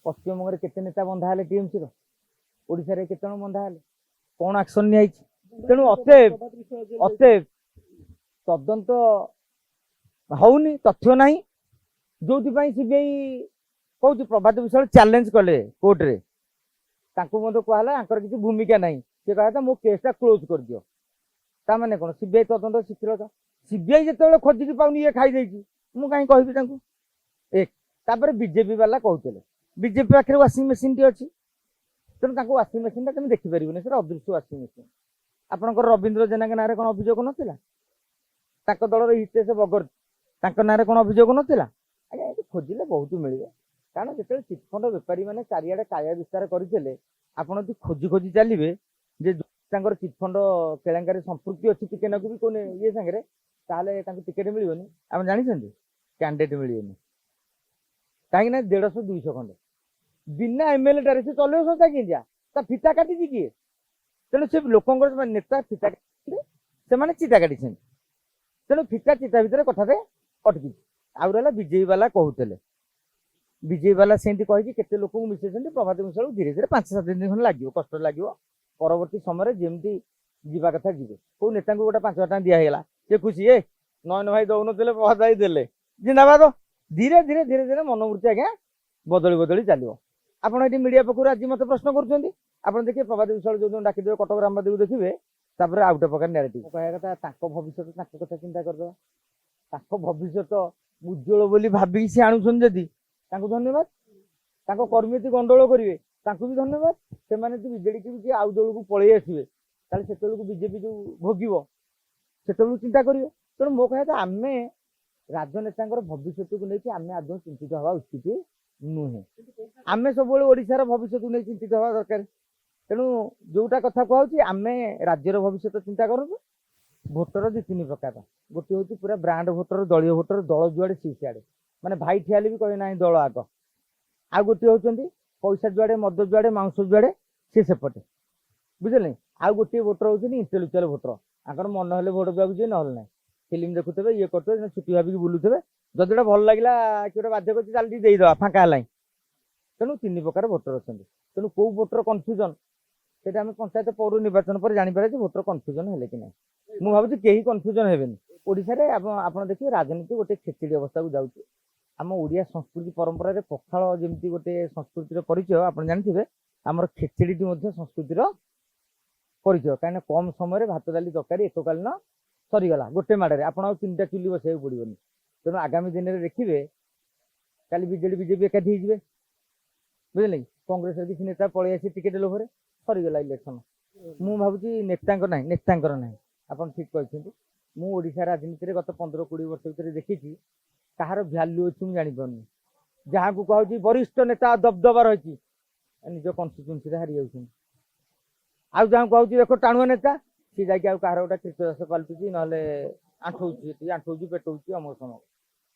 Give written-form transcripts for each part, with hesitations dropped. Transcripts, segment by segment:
पश्चिमबंग केते नेता बंधा हेले टीएमसी रो ओडिशा रे केते जण बंधा हेले कौन एक्शन नि आइछि तेणु अते तदंत होउनी तथ्य नाही जोथि पई सीबीआई कहूँ प्रभात विशाल चैलेंज कले कोर्ट रे तांको मते कहला आंकर किसी भूमिका नाही से कहता मो केसटा क्लोज कर दियो ता माने कोन सीबीआई तदंत शिथिल था सीबीआई जेतेबेले खोजिकी पाउनी ये खाई देछि मु काई कहबी तांको एक तापर बीजेपी वाला कहते बीजेपी पाखे वाशिंग मशीन टी अच्छी तेणु तांको वाशिंग मशीन तुम देखिपारे सर अदृश्य वाशिंग मशीन आपंकर रवींद्र जेना के नारे कौन अभियोग नाला दलर हितेश बगर ना कौन अभियोग नाला आज्ञा ये खोजिले बहुत मिले कारण जो चिटफंड बेपारी मैंने चारिड़े काया विस्तार करते आपड़ खोजी खोजी चलिए जे चिटफंड केलेंकारी संपृक्ति अच्छी टिके नाकु भी कौन ये सागर ताले टिकेट मिलनी आप जानते कैंडिडेट मिलनी कहीं 150 200 खंडे बिना एमएलए टारे से चलो संस्था कि फिता काटी किए तेणु से लोक नेता फिता से चिता काटी तेणु फिता चिता भितर कथा अटकी आउ रहा बीजेपी वाला कहते बीजेपी वाला सेमती कही केते लोक मिसे प्रभात मिश्रा धीरे धीरे 5-7 दिन खंड लगे कष्ट लगे परवर्ती समय जमी जीवा कथा जी कौ नेता को गोटे 5,000 टଙ୍କା दिहला से खुशी ए नयन भाई दौन प्रभात भाई देले जिंदाबाद धीरे धीरे धीरे धीरे मनोवृत्ति आज्ञा बदली बदली चलो आपड़ ये मीडिया पक्ष आज मत प्रश्न कर देखिए प्रभात विश्वाल जो डाकिदेवे कटक रामदेव देखिए तापर आउ गोटे प्रकार नारेटिव कहया कथा भविष्य कथा चिंता करदे भविष्य उज्जवल बोली भाविक सी आणुन जदि धन्यवाद कर्मी यदि गंडोल करेंगे भी धन्यवाद से विजेडी की आउ दल को पलि आसवे से बीजेपी जो भोग से चिंता करेंगे तेणु मो कह आम राजनेता भविष्य को लेकिन आम आदौ चिंतित हवा उचित नुहे आम सब ओडार भविष्य को नहीं चिंतित हवा दरकार तेणु जोटा कथा कहूँ आम राज्यर भविष्य चिंता करूँ भोटर 2-3 प्रकार गोटे हूँ पूरा ब्रांड भोटर दलीय भोटर दल जुआड़े सी सियाड़े माने भाई ठियाले भी कहे ना दल आग आ गोटे होती पैसा जुआड़े मद जुआड़े मांस जुआड़े सी सेपटे बुझे आउ गोटे भोटर होती इंटेलेक्चुअल भोटर आंकर मन हेल्ले भोट देवाक जी ना फिल्म देखुते ये करते छुट्टी भाविक बुलूवे जदि भल लगे कि गोटे बाध्य कर चल देदेवा फाँका है तेणु 3 प्रकार भोटर अच्छा तेणु कौ भोटर कन्फ्यूजन से आम पंचायत पौर निर्वाचन पर जापर भोटर कन्फ्यूजन है कि ना मुझे भावी कहीं कन्फ्यूजन हेनी ओडिशा आप देखिए राजनीति गोटे खेचड़ी अवस्था को जाऊँगी आम ओडिया संस्कृति परंपरा पखाल जमी गोटे संस्कृतिर परिचय आप जानते आमर खेचड़ी संस्कृतिर परिचय कहीं कम समय भात डाली तरकारी एककालीन सरीगला गोटे माड़े आप 3टा चुली बसैक पड़ोनी तेणु आगामी दिन में देखिए काली बीजेडी बीजेपी एकाठी हो बुझे कांग्रेस किसी नेता पलि आसी टिकेट लोभर सरीगला इलेक्शन मु भावी नेता ना नेतांकर ना आप ठीक कहते मुझा राजनीति गत 15-20 वर्ष भर देखी कहार भैल्यू अच्छी मुझे जापार जहाँ को कहूँ वरिष्ठ नेता दबदबा रही निज कन्स्टिट्यूएंसी हारी जाऊँ आउ जहाँ कहूँ देख टाणुआ नेता सी जाकि कहार गोटे कृतदास पलटुची ना आंठौची पेटौची अमर समय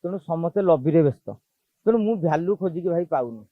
तेणु समस्ते लबी व्यस्त तेणु मु भैल्यू खोजिकी भाई पाऊनी